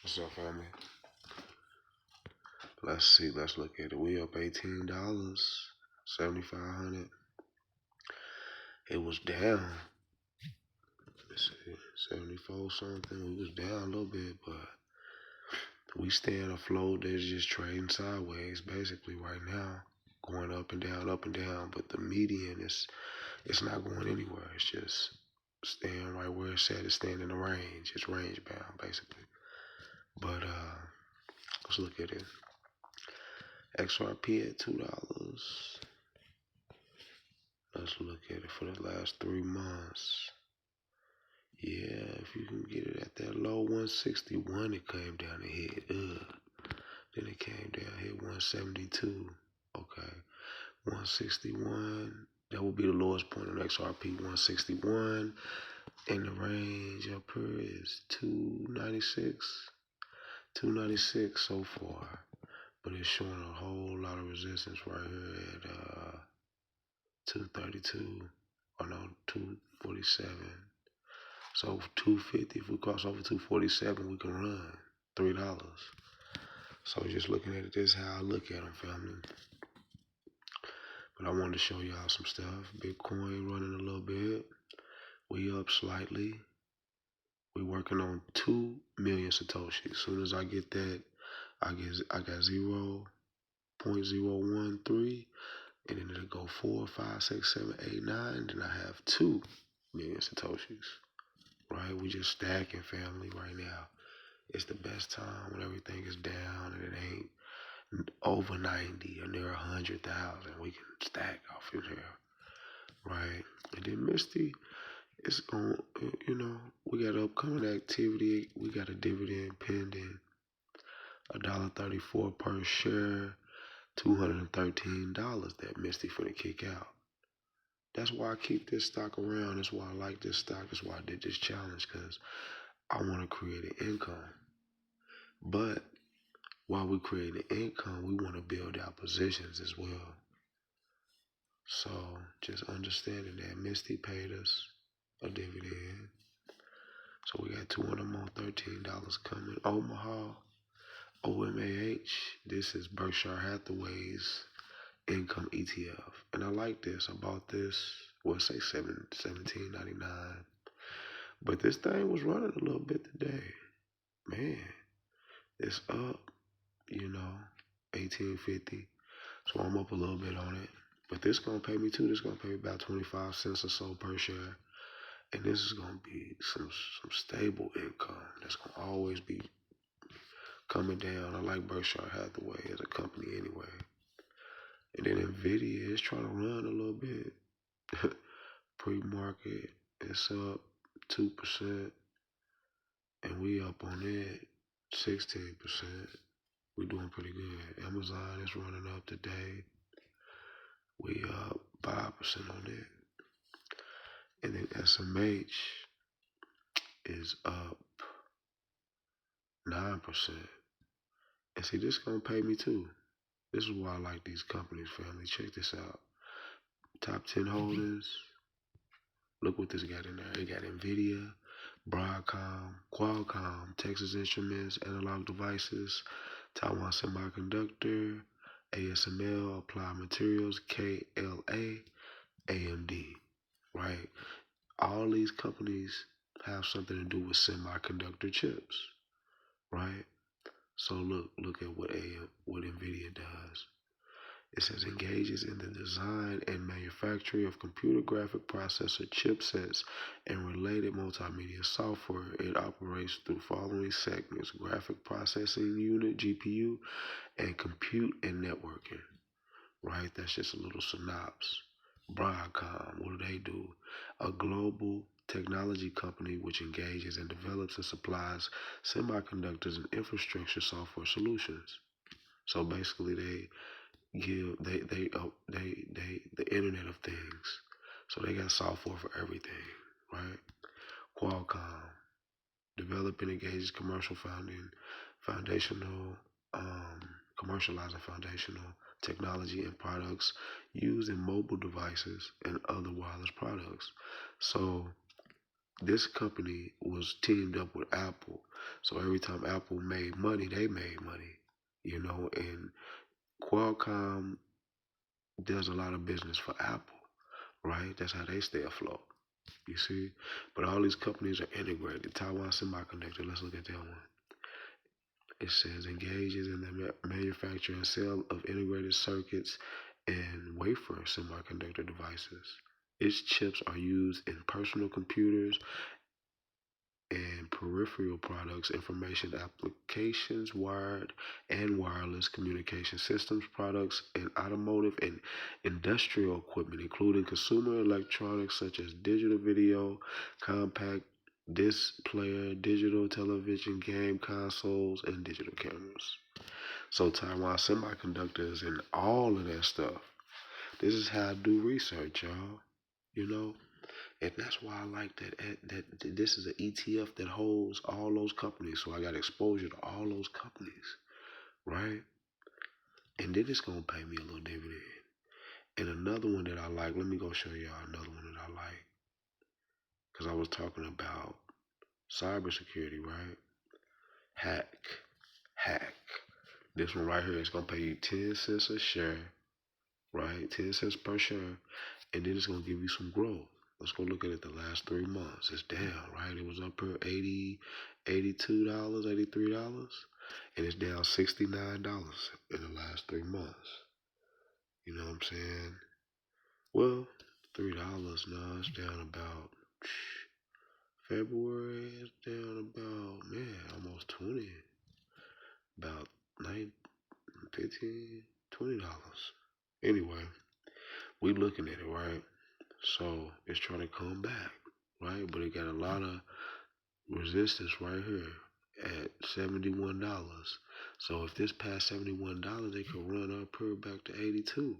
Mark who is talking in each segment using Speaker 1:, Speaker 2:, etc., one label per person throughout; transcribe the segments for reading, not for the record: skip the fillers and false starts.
Speaker 1: What's up, family? Let's see. Let's look at it. We up $18, 7,500. It was down. Let's see, 74 something. We was down a little bit, but we staying afloat. They're just trading sideways, basically right now, going up and down, up and down. But the median it's not going anywhere. It's just staying right where it's at. It's staying in the range. It's range bound, basically. But let's look at it. XRP at $2. Let's look at it for the last 3 months. Yeah, if you can get it at that low 161, it came down and hit. Then it came down, hit 172. Okay, 161. That would be the lowest point on XRP. 161. And the range up here is 296. 296 so far. But it's showing a whole lot of resistance right here at 232. Or no, 247. So 250, if we cross over 247, we can run $3. So just looking at it, this is how I look at them, family. But I wanted to show y'all some stuff. Bitcoin running a little bit. We up slightly. We working on 2 million Satoshi. As soon as I get that, I got 0.013, and then it'll go 4, 5, 6, 7, 8, 9. Then I have 2 million Satoshis. Right? We just stacking, family, right now. It's the best time when everything is down and it ain't over 90 or near 100,000. We can stack off in here, right? And then Misty, it's on, we got upcoming activity. We got a dividend pending, $1.34 per share, $213 that Misty finna kick out. That's why I keep this stock around. That's why I like this stock. That's why I did this challenge, because I want to create an income. But while we create an income, we want to build our positions as well. So just understanding that Misty paid us a dividend. So we got $213 coming. Omaha, OMAH, this is Berkshire Hathaway's income ETF. And I like this. I bought this, well, say $17.99. But this thing was running a little bit today. Man, it's up, $18.50. So I'm up a little bit on it. But this gonna pay me too. This gonna pay me about 25 cents or so per share. And this is gonna be some stable income that's gonna always be coming down. I like Berkshire Hathaway as a company anyway. And then Nvidia is trying to run a little bit. Pre-market, it's up 2%. And we up on it 16%. We're doing pretty good. Amazon is running up today. We up 5% on it. And then SMH is up 9%. And see, this gonna pay me too. This is why I like these companies, family. Check this out. Top 10 holdings. Look what this got in there. It got Nvidia, Broadcom, Qualcomm, Texas Instruments, Analog Devices, Taiwan Semiconductor, ASML, Applied Materials, KLA, AMD, right? All these companies have something to do with semiconductor chips, right? So look at what Nvidia does. It says engages in the design and manufacturing of computer graphic processor chipsets and related multimedia software. It operates through following segments: graphic processing unit, GPU, and compute and networking. Right? That's just a little synopsis. Broadcom, what do? A global technology company which engages and develops and supplies semiconductors and infrastructure software solutions. So basically, they give the Internet of Things. So they got software for everything, right? Qualcomm, develop and engages commercializing foundational technology and products used in mobile devices and other wireless products. So this company was teamed up with Apple. So every time Apple made money, they made money. You know, and Qualcomm does a lot of business for Apple, right? That's how they stay afloat. You see? But all these companies are integrated. Taiwan Semiconductor, let's look at that one. It says engages in the manufacture and sale of integrated circuits and wafer semiconductor devices. Its chips are used in personal computers and peripheral products, information applications, wired and wireless communication systems products, and automotive and industrial equipment, including consumer electronics such as digital video, compact disc player, digital television, game consoles, and digital cameras. So Taiwan Semiconductor is in all of that stuff. This is how I do research, y'all. You know, and that's why I like that this is an ETF that holds all those companies. So I got exposure to all those companies, right? And then it's gonna pay me a little dividend. And another one that I like, let me go show y'all another one that I like. Cause I was talking about cybersecurity, right? Hack. This one right here is gonna pay you 10 cents a share, right? 10 cents per share, and then it's gonna give you some growth. Let's go look at it the last 3 months. It's down, right? It was up here $82, $83, and it's down $69 in the last 3 months. You know what I'm saying? Well, $3 now. It's down about February. It's down about almost 20, about 9, 15, $20. Anyway, we looking at it, right? So it's trying to come back, right? But it got a lot of resistance right here at $71. So if this past $71, it could run up here back to 82.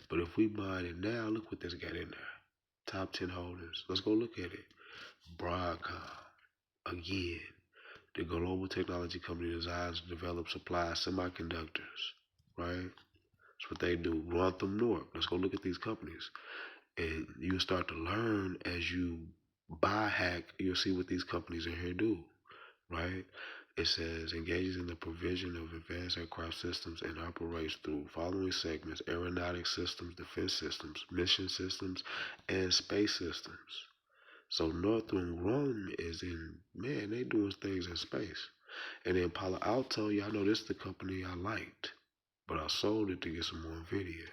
Speaker 1: But if we buy it now, look what this got in there. Top 10 holdings. Let's go look at it. Broadcom. Again, the global technology company designs, develops, supplies semiconductors, right? That's what they do. Grantham North. Let's go look at these companies. And you start to learn as you buy hack, you'll see what these companies in here do, right? It says engages in the provision of advanced aircraft systems and operates through following segments: aeronautic systems, defense systems, mission systems, and space systems. So Northrop Grumman is in, they doing things in space. And then Palo Alto, y'all know this is the company I liked, but I sold it to get some more Nvidia.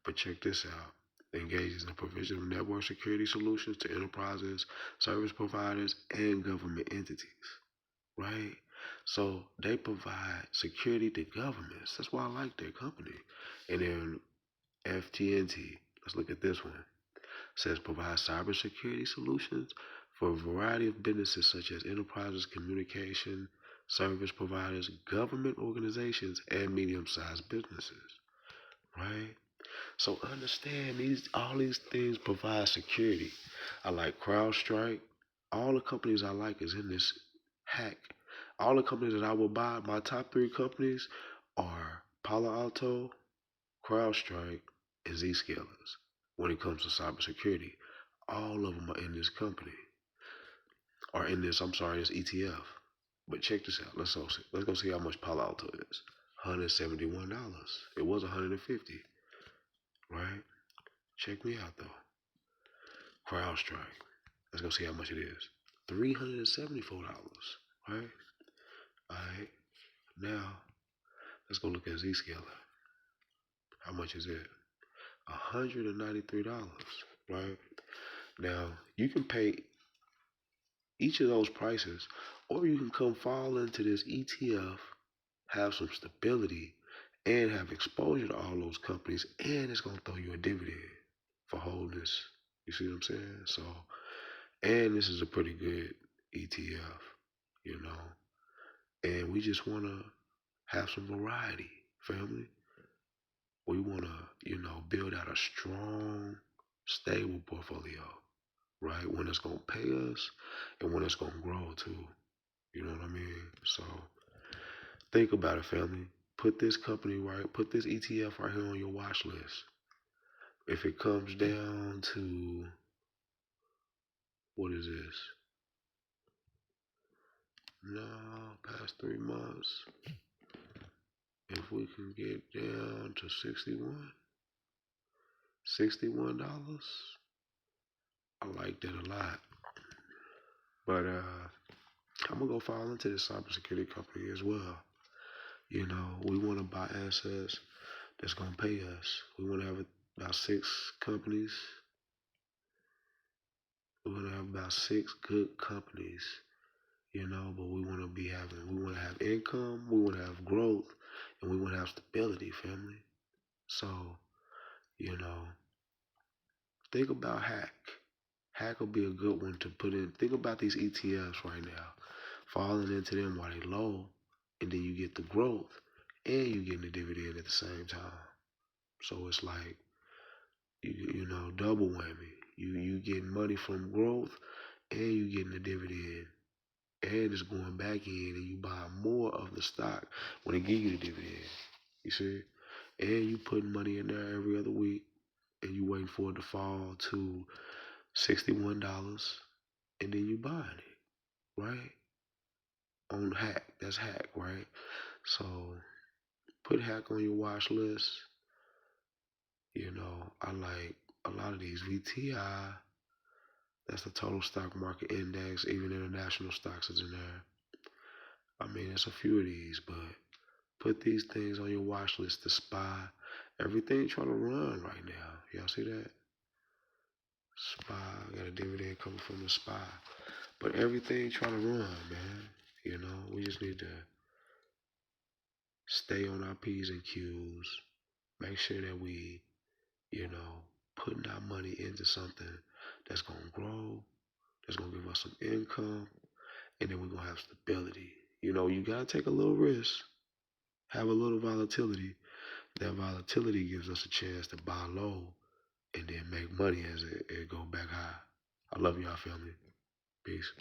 Speaker 1: But check this out. It engages in the provision of network security solutions to enterprises, service providers, and government entities, right? So they provide security to governments. That's why I like their company. And then FTNT, let's look at this one. It says provide cybersecurity solutions for a variety of businesses such as enterprises, communication, service providers, government organizations, and medium-sized businesses, right? So understand all these things provide security. I like CrowdStrike. All the companies I like is in this hack. All the companies that I will buy, my top 3 companies are Palo Alto, CrowdStrike, and Zscalers. When it comes to cybersecurity, all of them are in this company, or in this, this ETF. But check this out. Let's go see how much Palo Alto is. $171. It was $150, right? Check me out though. CrowdStrike. Let's go see how much it is. $374, right? Alright. Now, let's go look at Zscaler. How much is it? $193, right? Now, you can pay each of those prices, or you can come fall into this ETF, have some stability, and have exposure to all those companies, and it's going to throw you a dividend for holding this. You see what I'm saying? So, and this is a pretty good ETF, you know. And we just want to have some variety, family. We want to, build out a strong, stable portfolio, right? When it's going to pay us and when it's going to grow too. You know what I mean? So think about it, family. Put this ETF right here on your watch list. If it comes down to What is this? No, past 3 months. If we can get down to $61, I like that a lot. But I'm gonna go fall into this cybersecurity company as well. You know, we want to buy assets that's gonna pay us. We want to have about 6 companies. We want to have about 6 good companies. You know, but we want to have income, we want to have growth, and we want to have stability, family. So, you know, think about hack. Hack will be a good one to put in. Think about these ETFs right now. Falling into them while they low, and then you get the growth, and you getting the dividend at the same time. So it's like, you know, double whammy. You getting money from growth, and you getting the dividend, and it's going back in, and you buy more of the stock when they give you the dividend. You see, and you putting money in there every other week, and you waiting for it to fall to $61, and then you buying it, right? On hack, that's hack, right? So put hack on your watch list. You know, I like a lot of these VTI. That's the total stock market index. Even international stocks is in there. I mean, it's a few of these, but put these things on your watch list. The SPY, everything trying to run right now. Y'all see that? SPY, got a dividend coming from the SPY. But everything trying to run, man. You know, we just need to stay on our P's and Q's. Make sure that we, you know, putting our money into something that's going to grow, that's going to give us some income, and then we're going to have stability. You know, you got to take a little risk, have a little volatility. That volatility gives us a chance to buy low and then make money as it go back high. I love y'all, family. Peace.